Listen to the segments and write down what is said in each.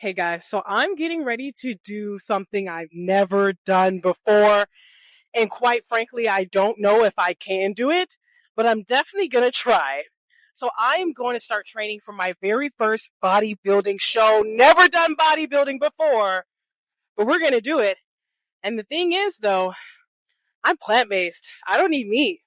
Hey guys, so I'm getting ready to do something I've never done before. And quite frankly, I don't know if I can do it, but I'm definitely going to try. So I am going to start training for my very first bodybuilding show. Never done bodybuilding before, but we're going to do it. And the thing is though, I'm plant-based. I don't eat meat.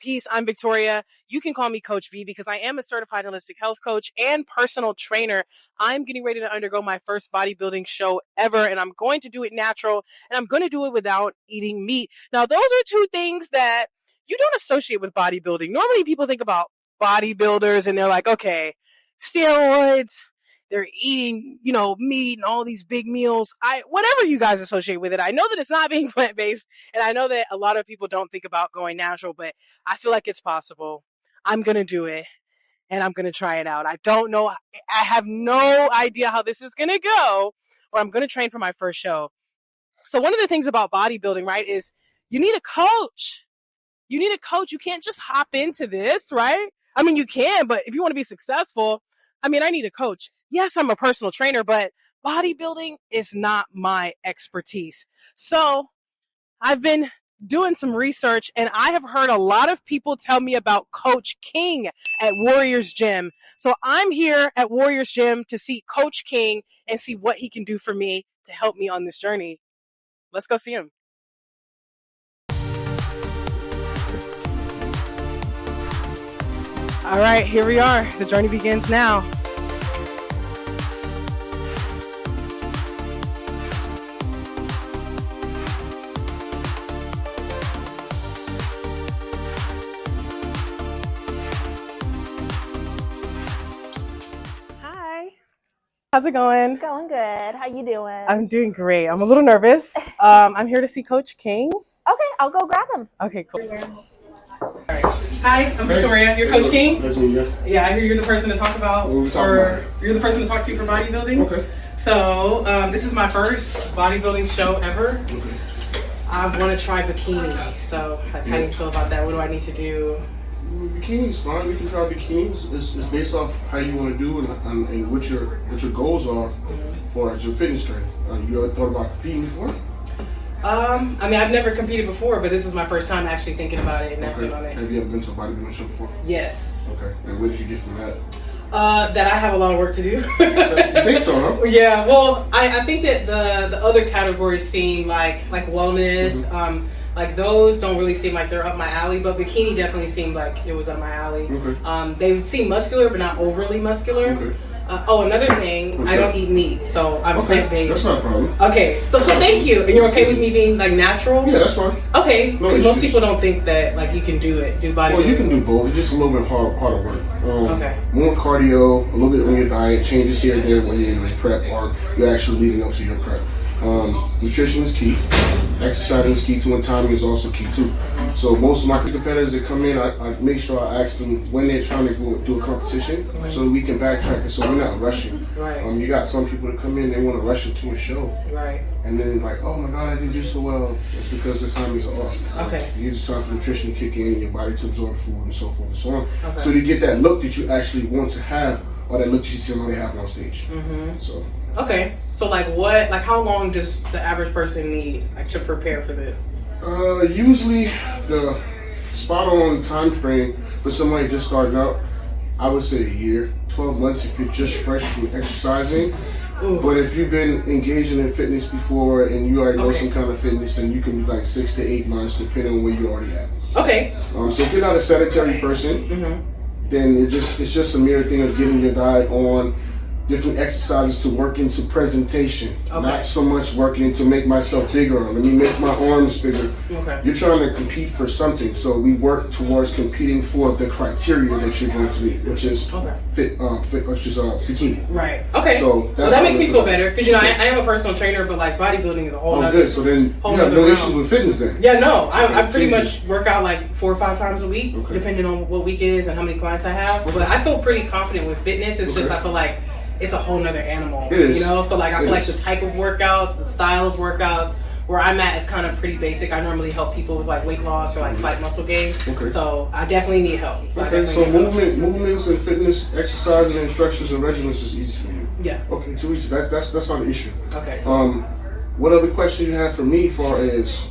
Peace, I'm Victoria. You can call me Coach V because I am a certified holistic health coach and personal trainer. I'm getting ready to undergo my first bodybuilding show ever, and I'm going to do it natural, and I'm going to do it without eating meat. Now, those are two things that you don't associate with bodybuilding. Normally, people think about bodybuilders, and they're like, okay, steroids, they're eating, meat and all these big meals. Whatever you guys associate with it. I know that it's not being plant-based, and I know that a lot of people don't think about going natural, but I feel like it's possible. I'm going to do it, and I'm going to try it out. I don't know. I have no idea how this is going to go, but I'm going to train for my first show. So one of the things about bodybuilding, right, is you need a coach. You need a coach. You can't just hop into this, right? I mean, you can, but if you want to be successful, I need a coach. Yes, I'm a personal trainer, but bodybuilding is not my expertise. So I've been doing some research, and I have heard a lot of people tell me about Coach King at Warriors Gym. So I'm here at Warriors Gym to see Coach King and see what he can do for me to help me on this journey. Let's go see him. All right, here we are. The journey begins now. Hi. How's it going? Going good. How you doing? I'm doing great. I'm a little nervous. I'm here to see Coach King. Okay, I'll go grab him. Okay, cool. All right. Hi, I'm Victoria. You're Coach King? Yes. Yeah, I hear you're the person to talk about, you're the person to talk to for bodybuilding. Okay. So, this is my first bodybuilding show ever. Okay. I want to try bikini. So, how do you feel about that? What do I need to do? Bikini's fine. We can try bikinis. It's based off how you want to do and what your goals are for your fitness training. You ever thought about competing before? I've never competed before, but this is my first time actually thinking about it and acting on it. Have you ever been to a bodybuilding show before? Yes. Okay. And what did you get from that? That I have a lot of work to do. You think so, huh? Yeah. Well, I think that the other categories seem like wellness. Like those don't really seem like they're up my alley, but bikini definitely seemed like it was up my alley. Okay. They seem muscular, but not overly muscular. Okay. Another thing, I don't eat meat, so I'm plant-based. That's not a problem. Okay, so thank you. And you're okay with me being like natural? Yeah, that's fine. Okay, because most people don't think that like you can do bodybuilding. Well, you can do both. It's just a little bit harder work. Okay. More cardio, a little bit on your diet, changes here and there when you're in the prep or you're actually leading up to your prep. Nutrition is key. Exercising is key too, and timing is also key too. So most of my competitors that come in, I make sure I ask them when they're trying to go do a competition, so we can backtrack it, so we're not rushing. Right. You got some people that come in, they want to rush into a show. Right. And then like, oh my God, I didn't do so well. It's because the timings are off. Okay. You use time for nutrition to kick in, your body to absorb food, and so forth and so on. Okay. So you get that look that you actually want to have, or that look you see somebody have on stage. So. Okay, so how long does the average person need to prepare for this? Usually the spot on time frame for somebody just starting out, I would say a year, 12 months if you're just fresh from exercising. Ooh. But if you've been engaging in fitness before and you already know some kind of fitness, then you can do like 6 to 8 months depending on where you already at. Okay. So if you're not a sedentary person, then it's just a mere thing of getting your diet on, different exercises to work into presentation, not so much working to make myself bigger. Let me make my arms bigger. Okay. You're trying to compete for something, so we work towards competing for the criteria that you're going to meet, which is bikini. Right. Okay. So that makes me feel better because I am a personal trainer, but like bodybuilding is a whole other. Good. So then you have no issues with fitness then. Yeah. No. I pretty much work out like 4 or 5 times a week, depending on what week it is and how many clients I have. But I feel pretty confident with fitness. It's just I feel like it's a whole nother animal. It is. So like I feel like the type of workouts, the style of workouts, where I'm at is kind of pretty basic. I normally help people with like weight loss or like slight muscle gain. Okay. So I definitely need help. So movements and fitness, exercise and instructions and regimens is easy for you. Yeah. Okay, so that's not an issue. Okay. What other questions you have for me as far as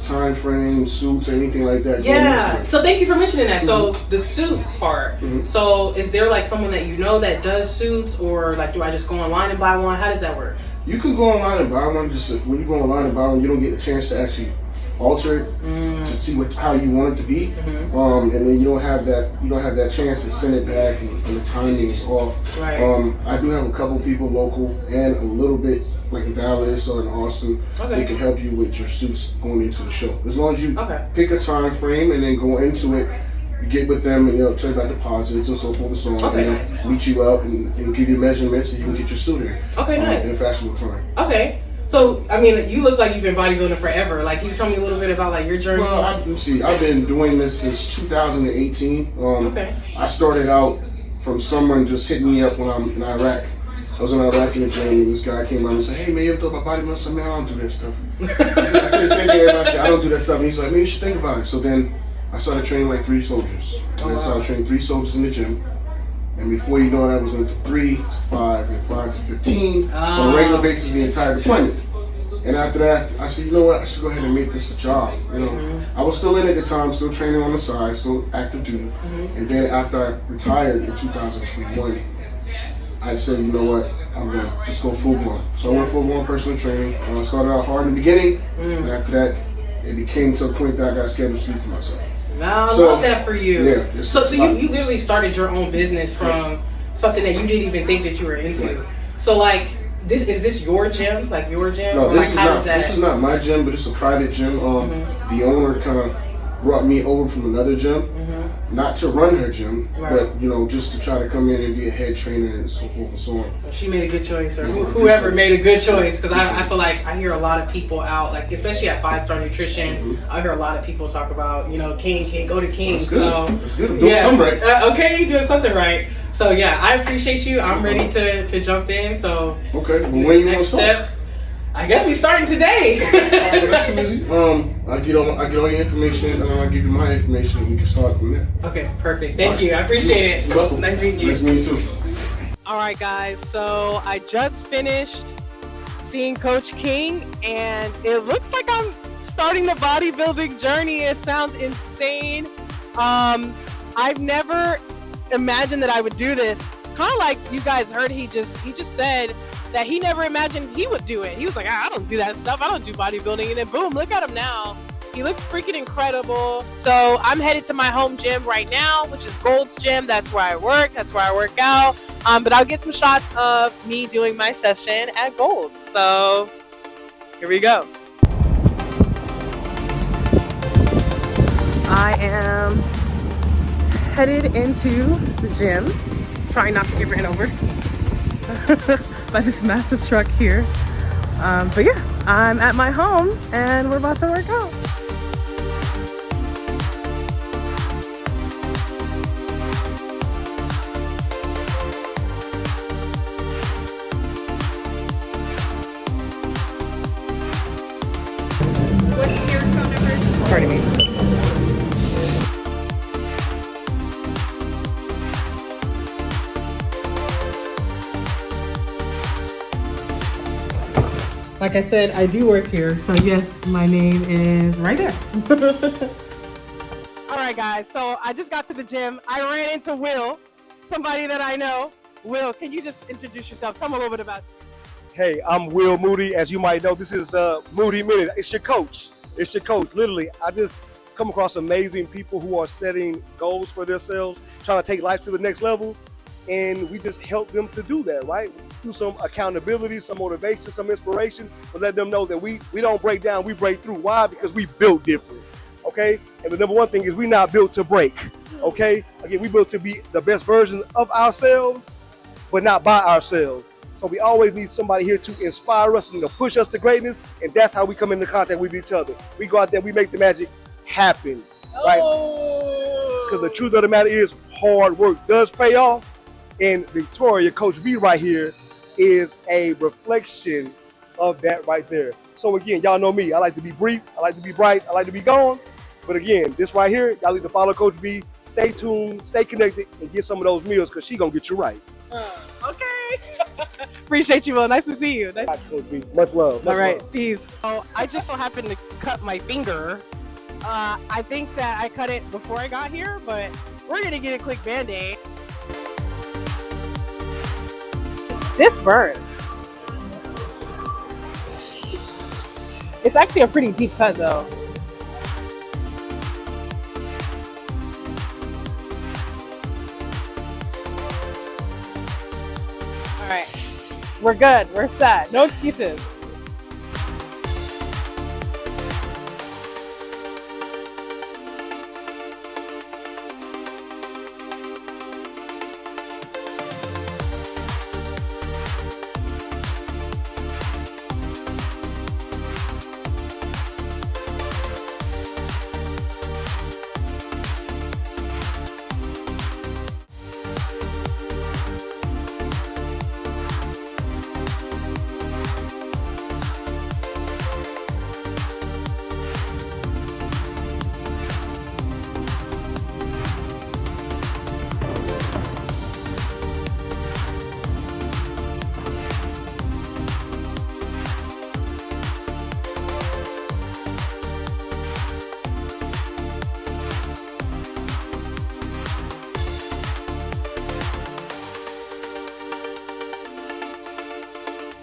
time frame, suits, anything like that? Yeah. So thank you for mentioning that. So the suit part. So is there like someone that you know that does suits, or like do I just go online and buy one? How does that work? You can go online and buy one. Just when you go online and buy one, you don't get a chance to actually alter it to see how you want it to be, and then you don't have that chance to send it back and the timing is off. Right. I do have a couple people local and a little bit like in Dallas or in Austin. They can help you with your suits going into the show. As long as you pick a time frame and then go into it, you get with them and they'll tell you about deposits and so forth and so on. And they'll meet you up and give you measurements and you can get your suit in. In a fashionable time. Okay. So, I mean, you look like you've been bodybuilding forever. Like, can you tell me a little bit about like your journey? Well, I've been doing this since 2018. I started out from someone just hitting me up when I'm in Iraq. I was in Iraq in the gym, and this guy came out and said, "Hey, man, you ever thought about bodybuilding?" I said, "Man, I don't do that stuff." I said the same thing everybody said, "I don't do that stuff." And he's like, "Man, you should think about it." So then I started training like 3 soldiers. And then I started training 3 soldiers in the gym. And before you know it, I was going to 3 to 5 and 5 to 15 on a regular basis the entire deployment. And after that, I said, you know what, I should go ahead and make this a job. You know, I was still in at the time, still training on the side, still active duty. And then after I retired in 2021, I said, you know what, I'm going to just go full blown. So I went full blown personal training. I started out hard in the beginning, and after that, it became to a point that I got scheduled to do for myself. Now, I love that for you. Yeah, so you literally started your own business from something that you didn't even think that you were into. Right. So like, is this your gym? Like your gym? No, this is not my gym, but it's a private gym. The owner kind of brought me over from another gym, not to run her gym, but you know, just to try to come in and be a head trainer and so forth and so on. Well, she made a good choice, or whoever made a good choice, because I feel like I hear a lot of people out, like especially at 5-Star Nutrition, I hear a lot of people talk about, you know, King, go to King. That's good. So that's good. I'm doing something right. Okay, you're doing something right. So yeah, I appreciate you. I'm ready to jump in. So okay, well, when you want to start? Steps. I guess we starting today. That's too easy. I get all your information, and I'll give you my information, and we can start from there. Okay, perfect. Thank you. I appreciate it. You're welcome. Nice meeting you. Nice meeting you too. All right, guys. So I just finished seeing Coach King, and it looks like I'm starting the bodybuilding journey. It sounds insane. I've never imagined that I would do this. Kind of like you guys heard, he just said that he never imagined he would do it. He was like, I don't do that stuff. I don't do bodybuilding. And then boom, look at him now. He looks freaking incredible. So I'm headed to my home gym right now, which is Gold's Gym. That's where I work. That's where I work out. But I'll get some shots of me doing my session at Gold's. So here we go. I am headed into the gym, trying not to get ran over by this massive truck here. But yeah, I'm at my home and we're about to work out. What's your phone number? Pardon me. Like I said, I do work here, so yes, my name is right there. All right, guys, so I just got to the gym. I ran into Will, somebody that I know. Will, can you just introduce yourself? Tell me a little bit about you. Hey, I'm Will Moody. As you might know, this is the Moody Minute. It's your coach. It's your coach. Literally, I just come across amazing people who are setting goals for themselves, trying to take life to the next level, and we just help them to do that, right? Through some accountability, some motivation, some inspiration, but let them know that we don't break down, we break through. Why? Because we built different, okay? And the number one thing is we're not built to break, okay? Again, we built to be the best version of ourselves, but not by ourselves. So we always need somebody here to inspire us and to push us to greatness, and that's how we come into contact with each other. We go out there, we make the magic happen, right? Because the truth of the matter is hard work does pay off, and Victoria, Coach V right here, is a reflection of that right there. So again, y'all know me. I like to be brief. I like to be bright. I like to be gone. But again, this right here, y'all need to follow Coach V. Stay tuned, stay connected, and get some of those meals because she gonna get you right. Okay. Appreciate you, Will. Nice to see you. Gotcha, Coach V. Much love. All right, peace. Oh, I just so happened to cut my finger. I think that I cut it before I got here, but we're gonna get a quick Band-Aid. This burns. It's actually a pretty deep cut though. All right, we're good, we're set, no excuses.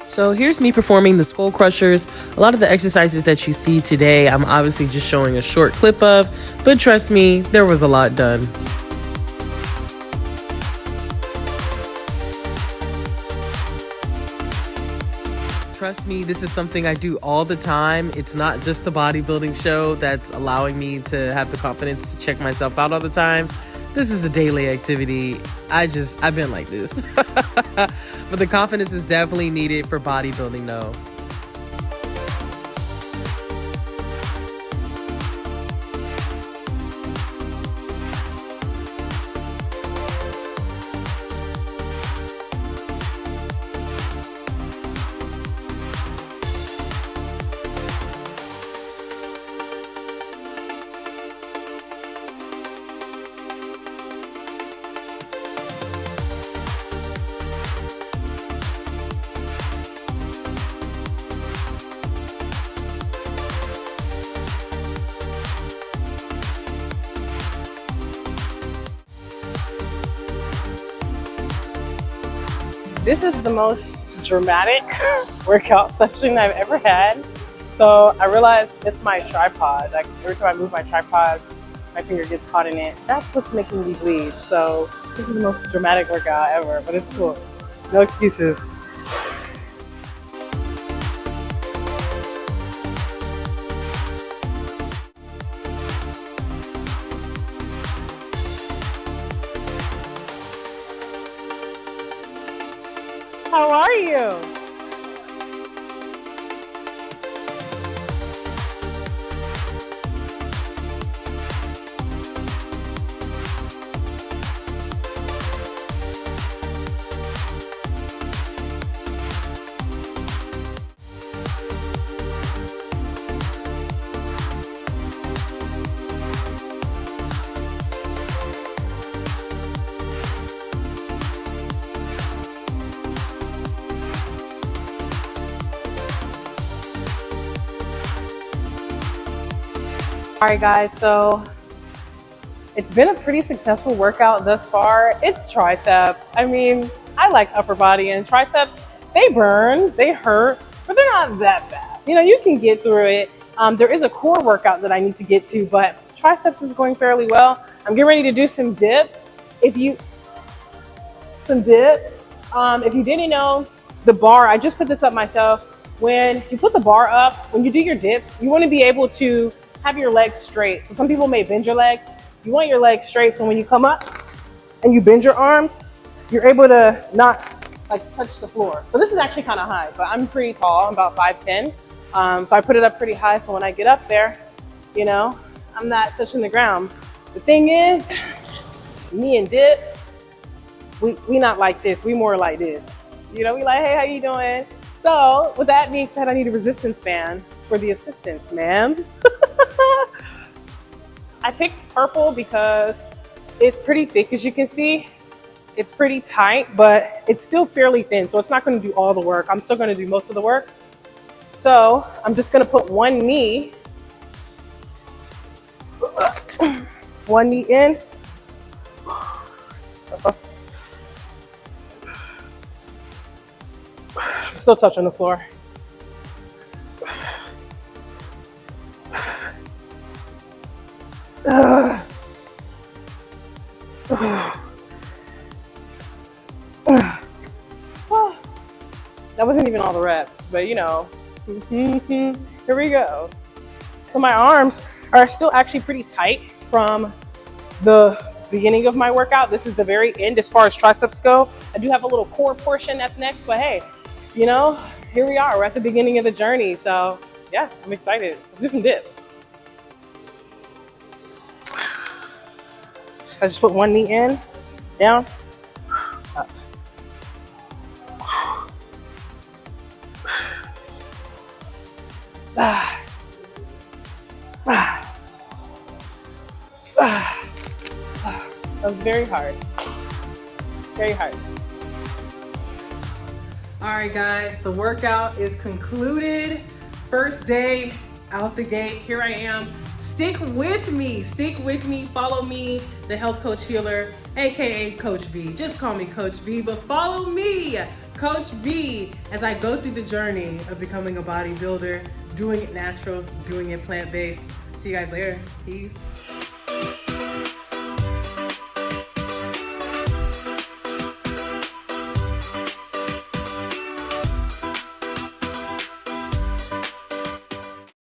So here's me performing the skull crushers. A lot of the exercises that you see today, I'm obviously just showing a short clip of, but trust me, there was a lot done. Trust me, this is something I do all the time. It's not just the bodybuilding show that's allowing me to have the confidence to check myself out all the time. This is a daily activity. I've been like this. But the confidence is definitely needed for bodybuilding though. This is the most dramatic workout session I've ever had. So I realized it's my tripod. Like every time I move my tripod, my finger gets caught in it. That's what's making me bleed. So this is the most dramatic workout ever, but it's cool. No excuses. How are you? All right, guys, so it's been a pretty successful workout thus far. It's triceps. I mean, I like upper body, and triceps, they burn, they hurt, but they're not that bad. You know, you can get through it. There is a core workout that I need to get to, but triceps is going fairly well. I'm getting ready to do some dips. If you didn't know, the bar, I just put this up myself. When you put the bar up, when you do your dips, you want to be able to have your legs straight. So some people may bend your legs. You want your legs straight, so when you come up and you bend your arms, you're able to not like touch the floor. So this is actually kind of high, but I'm pretty tall. I'm about 5'10". So I put it up pretty high, so when I get up there, you know, I'm not touching the ground. The thing is, me and dips, we not like this. We more like this. You know, we like, hey, how you doing? So with that being said, I need a resistance band for the assistance, ma'am. I picked purple because it's pretty thick, as you can see. It's pretty tight, but it's still fairly thin, so it's not going to do all the work. I'm still going to do most of the work. So I'm just going to put one knee in. I'm still touching the floor. That wasn't even all the reps, but you know, here we go. So my arms are still actually pretty tight from the beginning of my workout. This is the very end as far as triceps go. I do have a little core portion that's next, but hey, you know, here we are. We're at the beginning of the journey. So yeah, I'm excited. Let's do some dips. I just put one knee in, down, up. That was very hard. Very hard. All right, guys, the workout is concluded. First day out the gate. Here I am. Stick with me. Stick with me. Follow me, the health coach healer, aka Coach V. Just call me Coach V, but follow me, Coach V, as I go through the journey of becoming a bodybuilder, doing it natural, doing it plant-based. See you guys later. Peace.